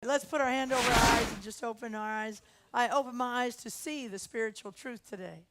Let's put our hand over our eyes and just open our eyes. I open my eyes to see the spiritual truth today.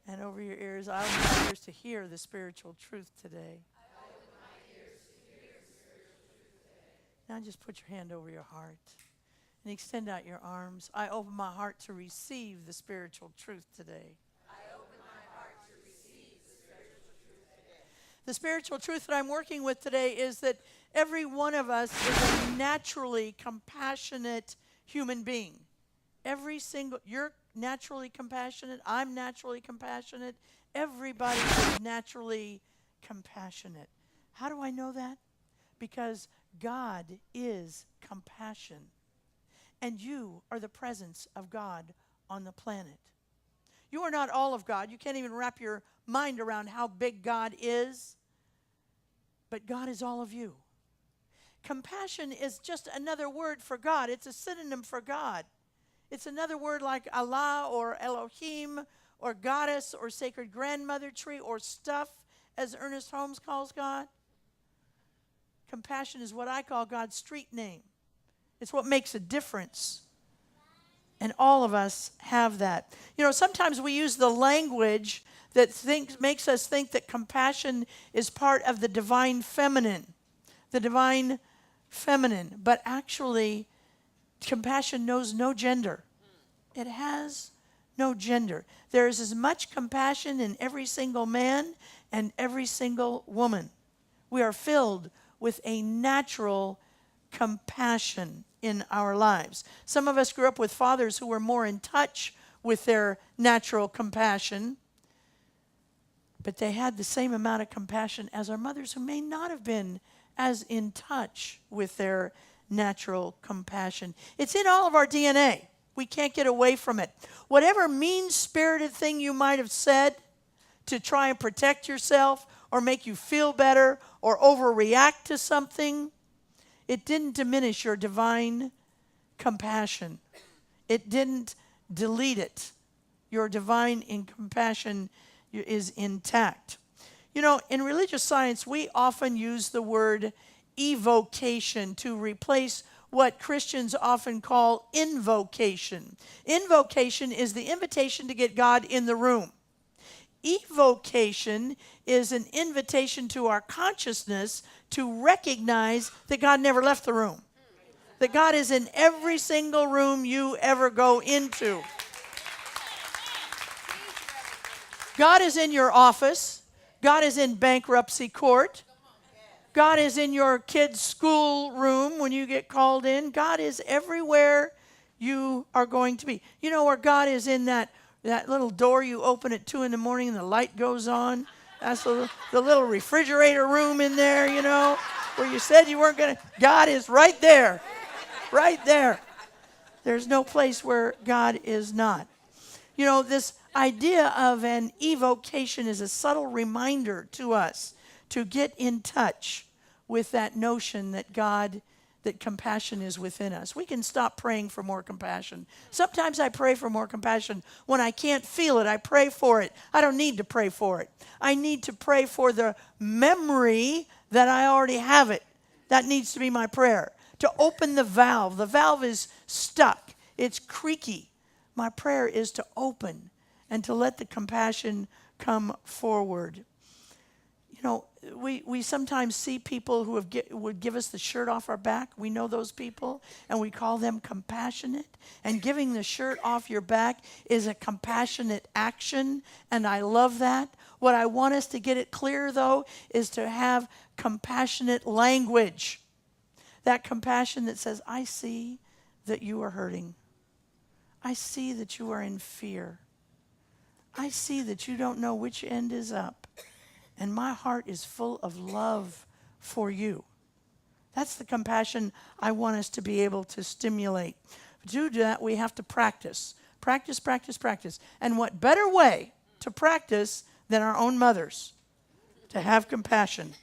And over your ears, I open my ears to hear the spiritual truth today. Now just put your hand over your heart and extend out your arms. I open my heart to receive the spiritual truth today. The spiritual truth that I'm working with today is that every one of us is a naturally compassionate human being. You're naturally compassionate. I'm naturally compassionate. Everybody is naturally compassionate. How do I know that? Because God is compassion. And you are the presence of God on the planet. You are not all of God. You can't even wrap your mind around how big God is. But God is all of you. Compassion is just another word for God. It's a synonym for God. It's another word like Allah or Elohim or goddess or sacred grandmother tree or stuff, as Ernest Holmes calls God. Compassion is what I call God's street name. It's what makes a difference. And all of us have that. You know, sometimes we use the language that makes us think that compassion is part of the divine feminine. The divine feminine. But actually, compassion knows no gender. It has no gender. There is as much compassion in every single man and every single woman. We are filled with a natural compassion in our lives. Some of us grew up with fathers who were more in touch with their natural compassion, but they had the same amount of compassion as our mothers who may not have been as in touch with their natural compassion. It's in all of our DNA. We can't get away from it. Whatever mean-spirited thing you might have said to try and protect yourself or make you feel better or overreact to something, it didn't diminish your divine compassion. It didn't delete it. Your divine compassion is intact. You know, in religious science, we often use the word evocation to replace what Christians often call invocation. Invocation is the invitation to get God in the room. Evocation is an invitation to our consciousness to recognize that God never left the room. That God is in every single room you ever go into. God is in your office. God is in bankruptcy court. God is in your kid's school room when you get called in. God is everywhere you are going to be. You know where God is in that little door you open at 2 in the morning and the light goes on? That's the little refrigerator room in there, you know, where you said you weren't going to. God is right there. Right there. There's no place where God is not. You know, this idea of an evocation is a subtle reminder to us to get in touch with that notion that that compassion is within us. We can stop praying for more compassion. Sometimes I pray for more compassion. When I can't feel it, I pray for it. I don't need to pray for it. I need to pray for the memory that I already have it. That needs to be my prayer. To open the valve. The valve is stuck. It's creaky. My prayer is to open and to let the compassion come forward. You know, we sometimes see people who would give us the shirt off our back. We know those people, and we call them compassionate. And giving the shirt off your back is a compassionate action, and I love that. What I want us to get it clear, though, is to have compassionate language. That compassion that says, I see that you are hurting. I see that you are in fear. I see that you don't know which end is up. And my heart is full of love for you. That's the compassion I want us to be able to stimulate. To do that, we have to practice. Practice, practice, practice. And what better way to practice than our own mothers to have compassion?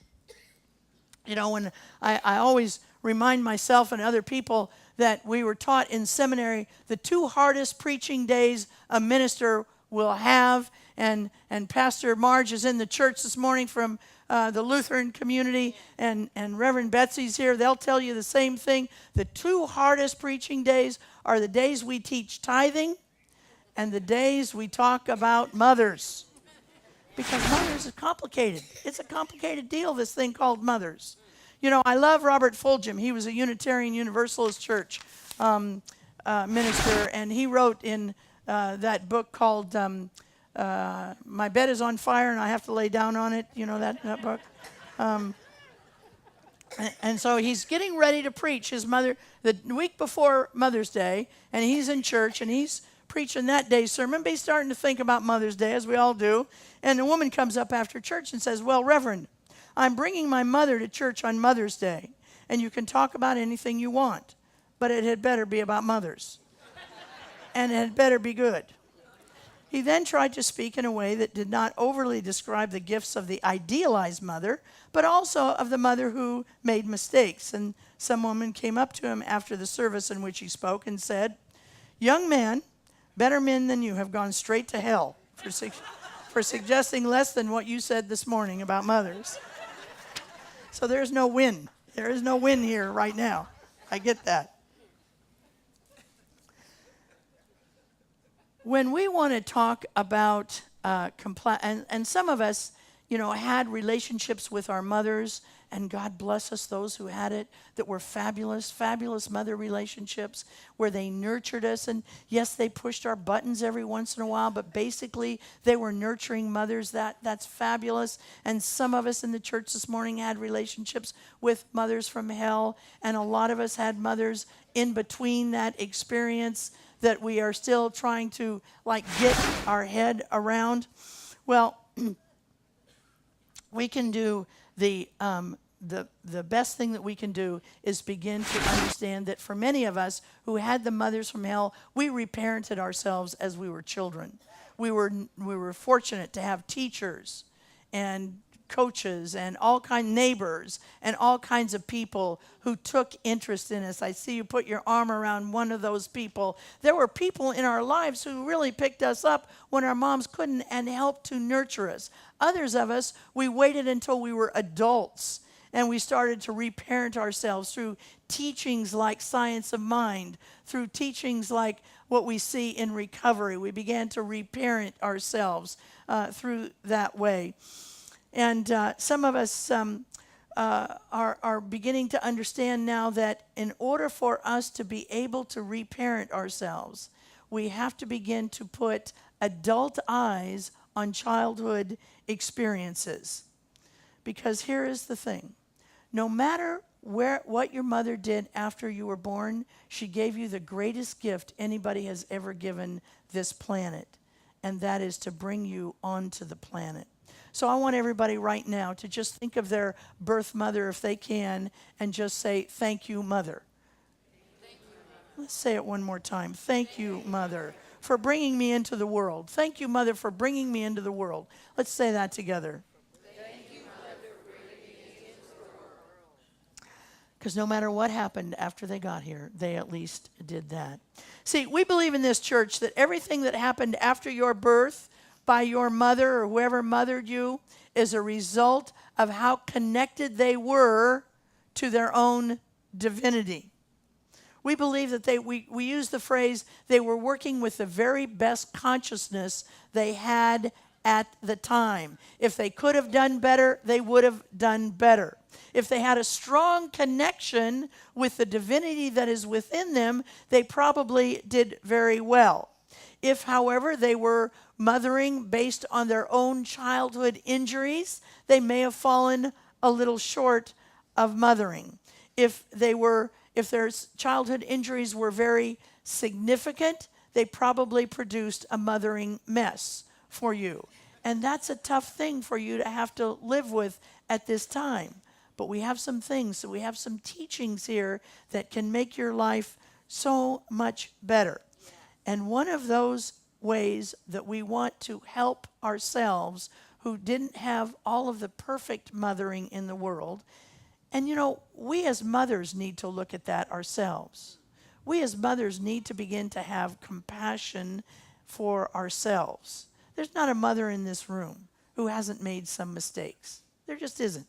You know, when I always remind myself and other people that we were taught in seminary the 2 hardest preaching days a minister will have, and Pastor Marge is in the church this morning from the Lutheran community, and Reverend Betsy's here. They'll tell you the same thing. The two hardest preaching days are the days we teach tithing and the days we talk about mothers. Because mothers is complicated. It's a complicated deal, this thing called mothers. You know, I love Robert Fulghum. He was a Unitarian Universalist Church minister, and he wrote in that book called My Bed is on Fire and I Have to Lay Down on It. You know that book? And so he's getting ready to preach his mother the week before Mother's Day, and he's in church, and he's preaching that day's sermon, but he's starting to think about Mother's Day, as we all do. And a woman comes up after church and says, well, Reverend, I'm bringing my mother to church on Mother's Day, and you can talk about anything you want, but it had better be about mothers, and it had better be good. He then tried to speak in a way that did not overly describe the gifts of the idealized mother, but also of the mother who made mistakes. And some woman came up to him after the service in which he spoke and said, young man, better men than you have gone straight to hell for suggesting less than what you said this morning about mothers. So there's no win. There is no win here right now. I get that. When we want to talk about and some of us, you know, had relationships with our mothers, and God bless us, those who had it, that were fabulous, fabulous mother relationships where they nurtured us. And yes, they pushed our buttons every once in a while, but basically they were nurturing mothers. That's fabulous. And some of us in the church this morning had relationships with mothers from hell, and a lot of us had mothers in between that experience that we are still trying to get our head around. Well, we can do the best thing that we can do is begin to understand that for many of us who had the mothers from hell, we reparented ourselves as we were children. We were fortunate to have teachers and coaches and all kinds neighbors and all kinds of people who took interest in us. I see you put your arm around one of those people. There were people in our lives who really picked us up when our moms couldn't and helped to nurture us. Others of us, we waited until we were adults and we started to reparent ourselves through teachings like Science of Mind, through teachings like what we see in recovery. We began to reparent ourselves through that way. And some of us are beginning to understand now that in order for us to be able to reparent ourselves, we have to begin to put adult eyes on childhood experiences. Because here is the thing. No matter what your mother did after you were born, she gave you the greatest gift anybody has ever given this planet, and that is to bring you onto the planet. So I want everybody right now to just think of their birth mother if they can and just say, thank you, Mother. Thank you, Mother. Let's say it one more time. Thank you, Mother, for bringing me into the world. Thank you, Mother, for bringing me into the world. Let's say that together. Thank you, Mother, for bringing me into the world. Because no matter what happened after they got here, they at least did that. See, we believe in this church that everything that happened after your birth by your mother or whoever mothered you is a result of how connected they were to their own divinity. We believe that we use the phrase, they were working with the very best consciousness they had at the time. If they could have done better, they would have done better. If they had a strong connection with the divinity that is within them, they probably did very well. If, however, they were mothering based on their own childhood injuries, they may have fallen a little short of mothering. If their childhood injuries were very significant, they probably produced a mothering mess for you. And that's a tough thing for you to have to live with at this time. But we have some things, so we have some teachings here that can make your life so much better. And one of those ways that we want to help ourselves who didn't have all of the perfect mothering in the world, and you know, we as mothers need to look at that ourselves. We as mothers need to begin to have compassion for ourselves. There's not a mother in this room who hasn't made some mistakes. There just isn't.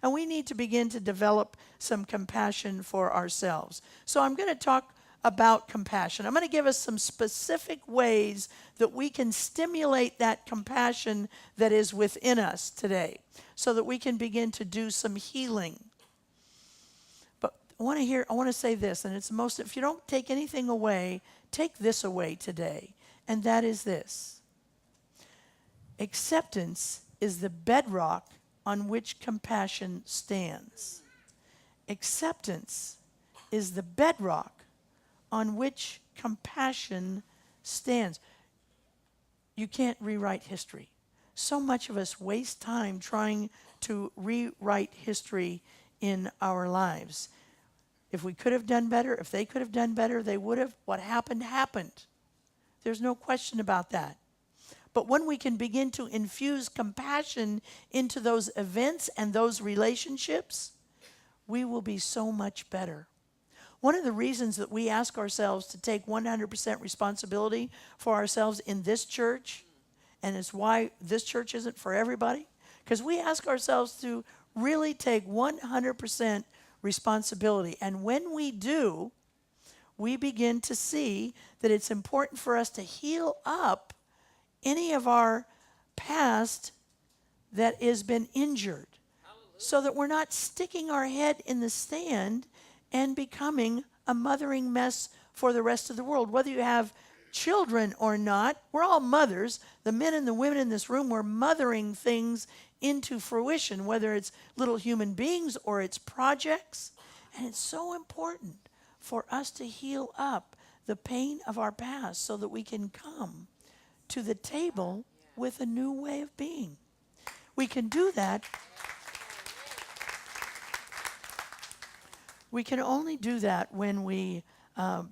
And we need to begin to develop some compassion for ourselves. So I'm going to talk about compassion. I'm going to give us some specific ways that we can stimulate that compassion that is within us today so that we can begin to do some healing. But I want to say this, and it's most, if you don't take anything away, take this away today, and that is this. Acceptance is the bedrock on which compassion stands. Acceptance is the bedrock on which compassion stands. You can't rewrite history. So much of us waste time trying to rewrite history in our lives. If we could have done better, if they could have done better, they would have. What happened, happened. There's no question about that. But when we can begin to infuse compassion into those events and those relationships, we will be so much better. One of the reasons that we ask ourselves to take 100% responsibility for ourselves in this church, and it's why this church isn't for everybody, because we ask ourselves to really take 100% responsibility. And when we do, we begin to see that it's important for us to heal up any of our past that has been injured, so that we're not sticking our head in the sand and becoming a mothering mess for the rest of the world. Whether you have children or not, we're all mothers. The men and the women in this room, we're mothering things into fruition, whether it's little human beings or it's projects. And it's so important for us to heal up the pain of our past so that we can come to the table with a new way of being. We can do that. We can only do that when we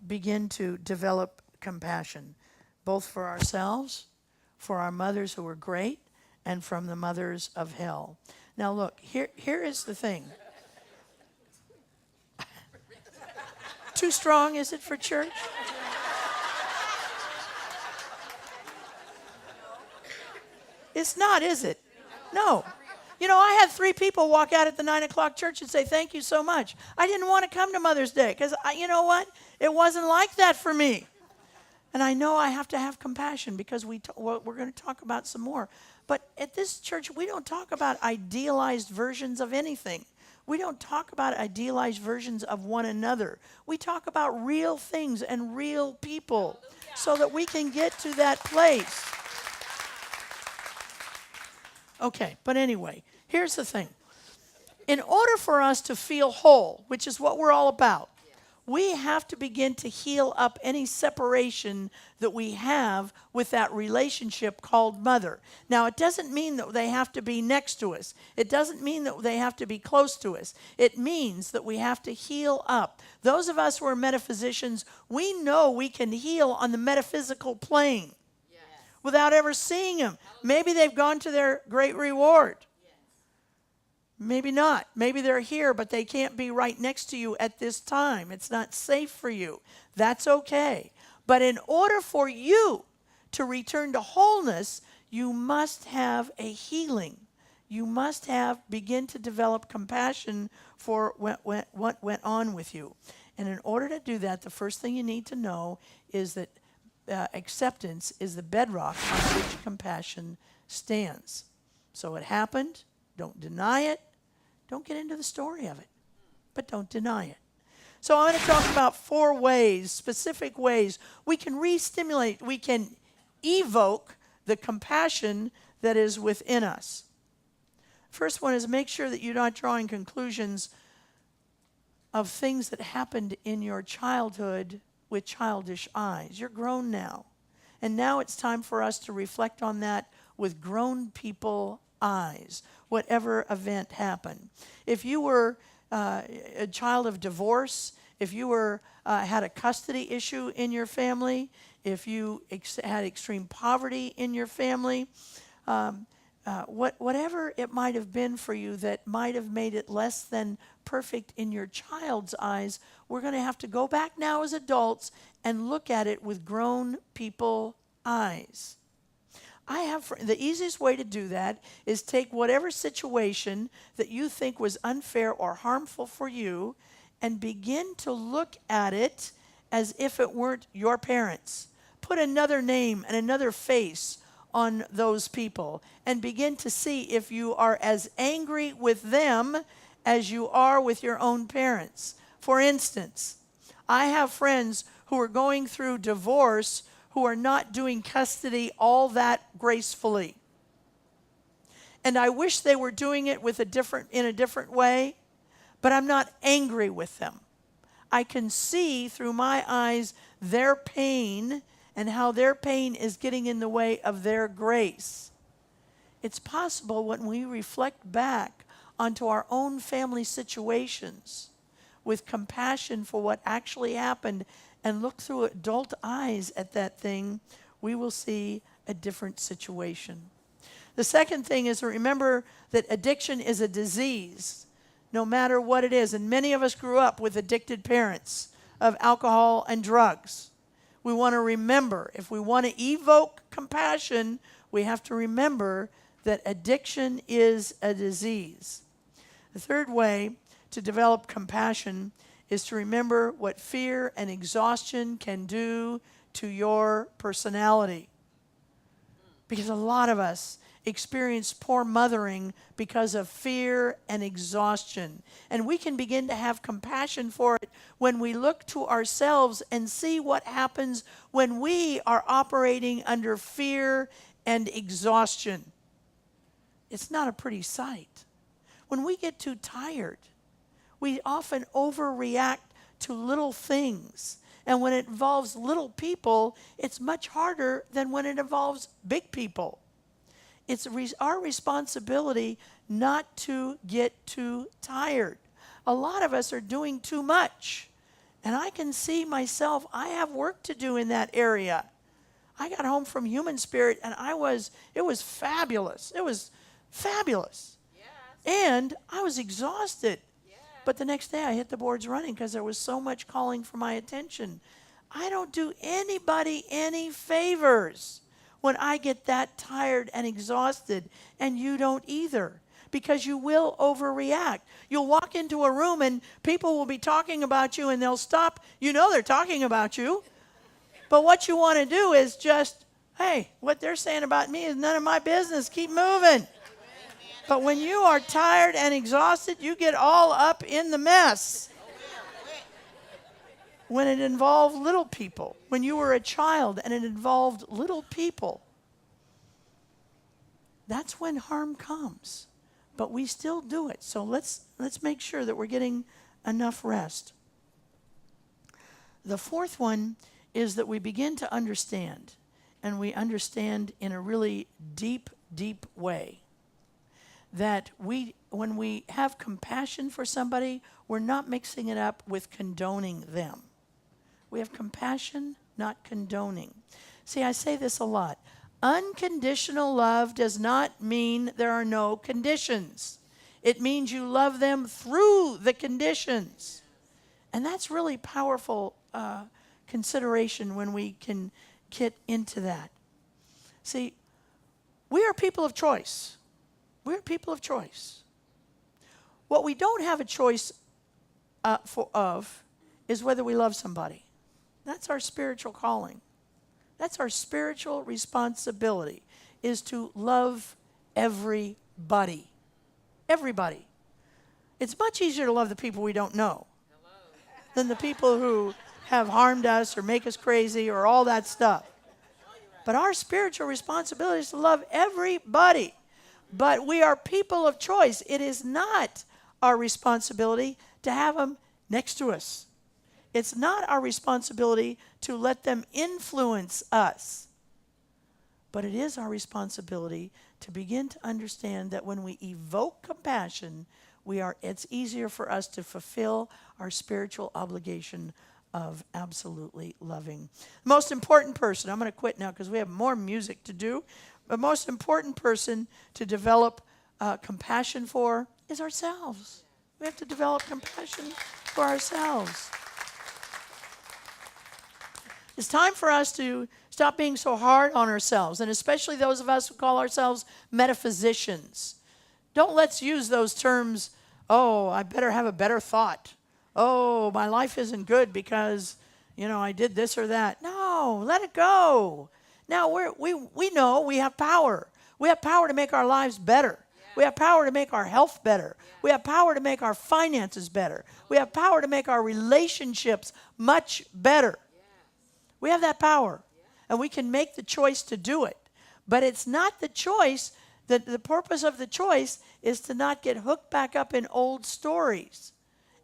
begin to develop compassion, both for ourselves, for our mothers who are great, and from the mothers of hell. Now look, here is the thing. Too strong, is it, for church? It's not, is it? No. You know, I had 3 people walk out at the 9 o'clock church and say, thank you so much. I didn't want to come to Mother's Day because, you know what? It wasn't like that for me. And I know I have to have compassion because we're going to talk about some more. But at this church, we don't talk about idealized versions of anything. We don't talk about idealized versions of one another. We talk about real things and real people so that we can get to that place. Okay, but anyway, here's the thing. In order for us to feel whole, which is what we're all about, we have to begin to heal up any separation that we have with that relationship called mother. Now, it doesn't mean that they have to be next to us. It doesn't mean that they have to be close to us. It means that we have to heal up. Those of us who are metaphysicians, we know we can heal on the metaphysical plane without ever seeing them. Maybe they've gone to their great reward. Maybe not. Maybe they're here, but they can't be right next to you at this time. It's not safe for you. That's okay. But in order for you to return to wholeness, you must have a healing. You must begin to develop compassion for what went on with you. And in order to do that, the first thing you need to know is that acceptance is the bedrock on which compassion stands. So it happened. Don't deny it. Don't get into the story of it, but don't deny it. So I'm going to talk about 4 ways, specific ways we can re-stimulate, we can evoke the compassion that is within us. First one is make sure that you're not drawing conclusions of things that happened in your childhood with childish eyes. You're grown now. And now it's time for us to reflect on that with grown people eyes, whatever event happened. If you were a child of divorce, if you had a custody issue in your family, if you had extreme poverty in your family, whatever it might have been for you that might have made it less than perfect in your child's eyes, we're going to have to go back now as adults and look at it with grown people eyes. The easiest way to do that is take whatever situation that you think was unfair or harmful for you and begin to look at it as if it weren't your parents. Put another name and another face on those people and begin to see if you are as angry with them as you are with your own parents. For instance, I have friends who are going through divorce who are not doing custody all that gracefully. And I wish they were doing it in a different way, but I'm not angry with them. I can see through my eyes their pain and how their pain is getting in the way of their grace. It's possible when we reflect back onto our own family situations with compassion for what actually happened and look through adult eyes at that thing, we will see a different situation. The second thing is to remember that addiction is a disease, no matter what it is. And many of us grew up with addicted parents of alcohol and drugs. We want to remember, if we want to evoke compassion, we have to remember that addiction is a disease. The third way to develop compassion is to remember what fear and exhaustion can do to your personality. Because a lot of us experience poor mothering because of fear and exhaustion. And we can begin to have compassion for it when we look to ourselves and see what happens when we are operating under fear and exhaustion. It's not a pretty sight. When we get too tired, we often overreact to little things. And when it involves little people, it's much harder than when it involves big people. It's our responsibility not to get too tired. A lot of us are doing too much. And I can see myself, I have work to do in that area. I got home from Human Spirit and it was fabulous. It was fabulous. Yes. And I was exhausted. But the next day I hit the boards running because there was so much calling for my attention. I don't do anybody any favors when I get that tired and exhausted, and you don't either, because you will overreact. You'll walk into a room and people will be talking about you and they'll stop. You know they're talking about you. But what you want to do is just, hey, what they're saying about me is none of my business. Keep moving. But when you are tired and exhausted, you get all up in the mess. When it involved little people, when you were a child and it involved little people, that's when harm comes. But we still do it. So let's make sure that we're getting enough rest. The fourth one is that we begin to understand, and we understand in a really deep, deep way, that when we have compassion for somebody, we're not mixing it up with condoning them. We have compassion, not condoning. See, I say this a lot. Unconditional love does not mean there are no conditions. It means you love them through the conditions. And that's really powerful consideration when we can get into that. See, we are people of choice. We're people of choice. What we don't have a choice of is whether we love somebody. That's our spiritual calling. That's our spiritual responsibility, is to love everybody. Everybody. It's much easier to love the people we don't know than the people who have harmed us or make us crazy or all that stuff. But our spiritual responsibility is to love everybody. But we are people of choice. It is not our responsibility to have them next to us. It's not our responsibility to let them influence us. But it is our responsibility to begin to understand that when we evoke compassion, it's easier for us to fulfill our spiritual obligation of absolutely loving. The most important person, I'm going to quit now because we have more music to do. The most important person to develop compassion for is ourselves. We have to develop compassion for ourselves. It's time for us to Stop being so hard on ourselves, and especially those of us who call ourselves metaphysicians. Don't let's use those terms, oh, I better have a better thought. Oh, my life isn't good because, I did this or that. No, let it go. Now, we know we have power. We have power to make our lives better. We have power to make our health better. We have power to make our finances better. We have power to make our relationships much better. We have that power. And we can make the choice to do it. But it's not the choice, the purpose of the choice is to not get hooked back up in old stories.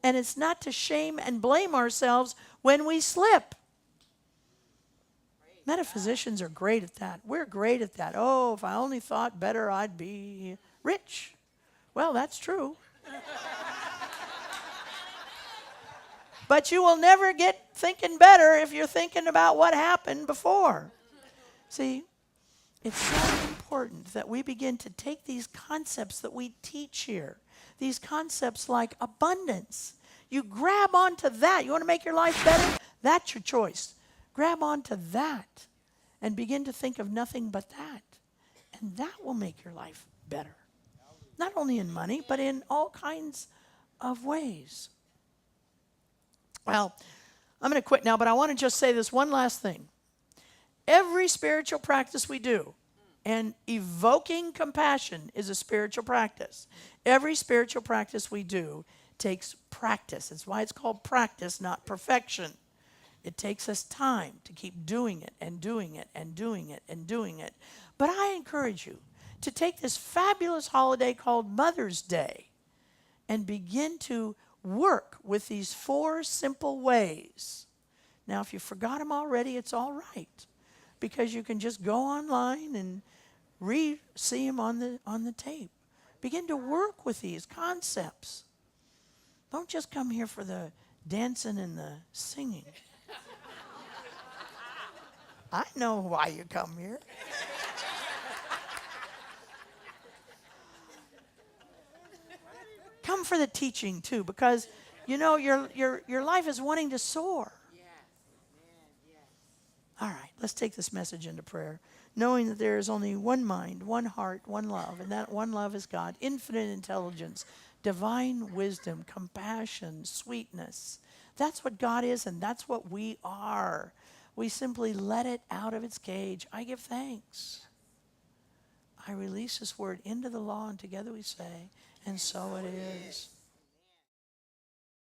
And it's not to shame and blame ourselves when we slip. Metaphysicians are great at that. We're great at that. Oh, if I only thought better, I'd be rich. Well, that's true. But you will never get thinking better if you're thinking about what happened before. See, it's so important that we begin to take these concepts that we teach here, these concepts like abundance. You grab onto that. You want to make your life better? That's your choice. Grab onto that and begin to think of nothing but that. And that will make your life better. Not only in money, but in all kinds of ways. Well, I'm going to quit now, but I want to just say this one last thing. Every spiritual practice we do, and evoking compassion is a spiritual practice. Every spiritual practice we do takes practice. That's why it's called practice, not perfection. It takes us time to keep doing it and doing it and doing it and doing it. But I encourage you to take this fabulous holiday called Mother's Day and begin to work with these 4 simple ways. Now, if you forgot them already, it's all right, because you can just go online and see them on the tape. Begin to work with these concepts. Don't just come here for the dancing and the singing. I know why you come here. Come for the teaching too, because your life is wanting to soar. All right, let's take this message into prayer, knowing that there is only one mind, one heart, one love, and that one love is God, infinite intelligence, divine wisdom, compassion, sweetness. That's what God is, and that's what we are. We simply let it out of its cage. I give thanks. I release this word into the law, and together we say, and so it is.